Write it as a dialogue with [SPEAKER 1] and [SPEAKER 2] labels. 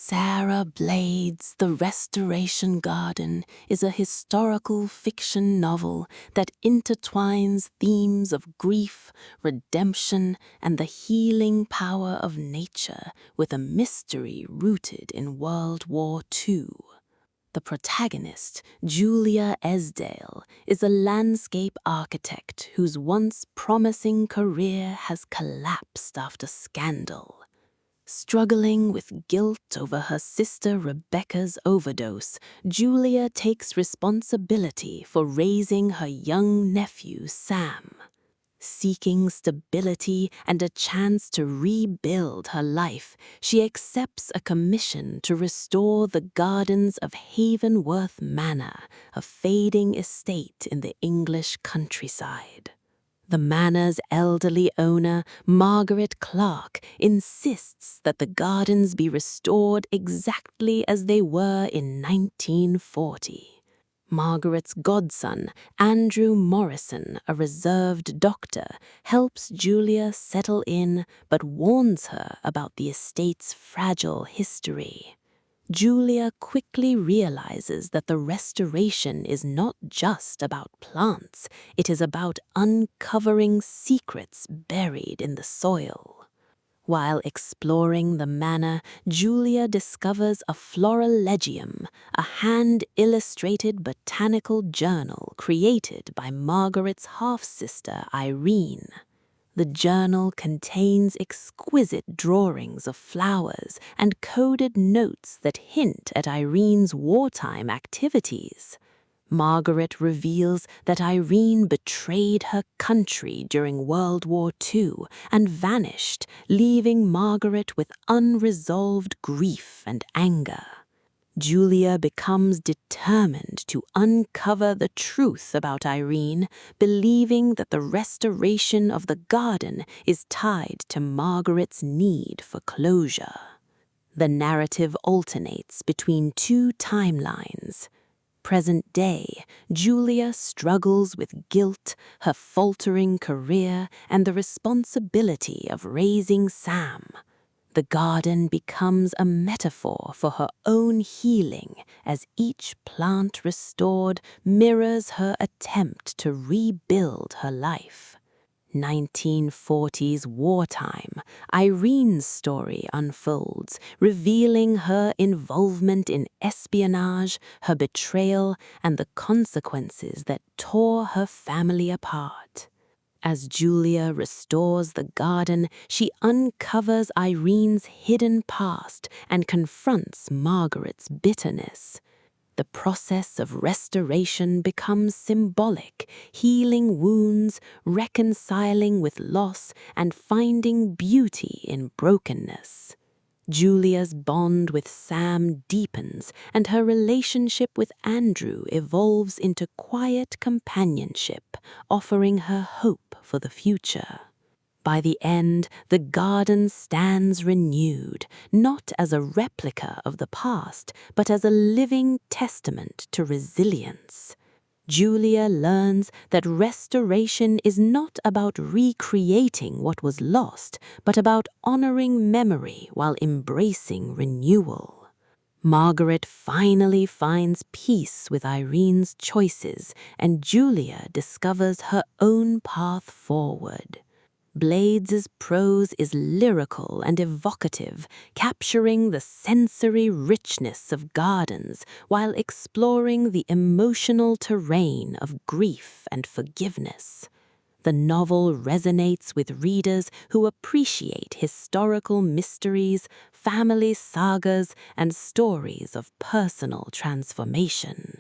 [SPEAKER 1] Sara Blaydes' The Restoration Garden is a historical fiction novel that intertwines themes of grief, redemption, and the healing power of nature with a mystery rooted in World War II. The protagonist, Julia Esdaile, is a landscape architect whose once promising career has collapsed after scandal. Struggling with guilt over her sister Rebecca's overdose, Julia takes responsibility for raising her young nephew Sam. Seeking stability and a chance to rebuild her life, she accepts a commission to restore the gardens of Havenworth Manor, a fading estate in the English countryside. The manor's elderly owner, Margaret Clarke, insists that the gardens be restored exactly as they were in 1940. Margaret's godson, Andrew Morrison, a reserved doctor, helps Julia settle in but warns her about the estate's fragile history. Julia quickly realizes that the restoration is not just about plants, it is about uncovering secrets buried in the soil. While exploring the manor, Julia discovers a florilegium, a hand-illustrated botanical journal created by Margaret's half-sister Irene. The journal contains exquisite drawings of flowers and coded notes that hint at Irene's wartime activities. Margaret reveals that Irene betrayed her country during World War II and vanished, leaving Margaret with unresolved grief and anger. Julia becomes determined to uncover the truth about Irene, believing that the restoration of the garden is tied to Margaret's need for closure. The narrative alternates between two timelines. Present day, Julia struggles with guilt, her faltering career, and the responsibility of raising Sam. The garden becomes a metaphor for her own healing as each plant restored mirrors her attempt to rebuild her life. 1940s wartime, Irene's story unfolds, revealing her involvement in espionage, her betrayal, and the consequences that tore her family apart. As Julia restores the garden, she uncovers Irene's hidden past and confronts Margaret's bitterness. The process of restoration becomes symbolic, healing wounds, reconciling with loss, and finding beauty in brokenness. Julia's bond with Sam deepens, and her relationship with Andrew evolves into quiet companionship, offering her hope for the future. By the end, the garden stands renewed, not as a replica of the past, but as a living testament to resilience. Julia learns that restoration is not about recreating what was lost, but about honoring memory while embracing renewal. Margaret finally finds peace with Irene's choices, and Julia discovers her own path forward. Blaydes' prose is lyrical and evocative, capturing the sensory richness of gardens while exploring the emotional terrain of grief and forgiveness. The novel resonates with readers who appreciate historical mysteries, family sagas, and stories of personal transformation.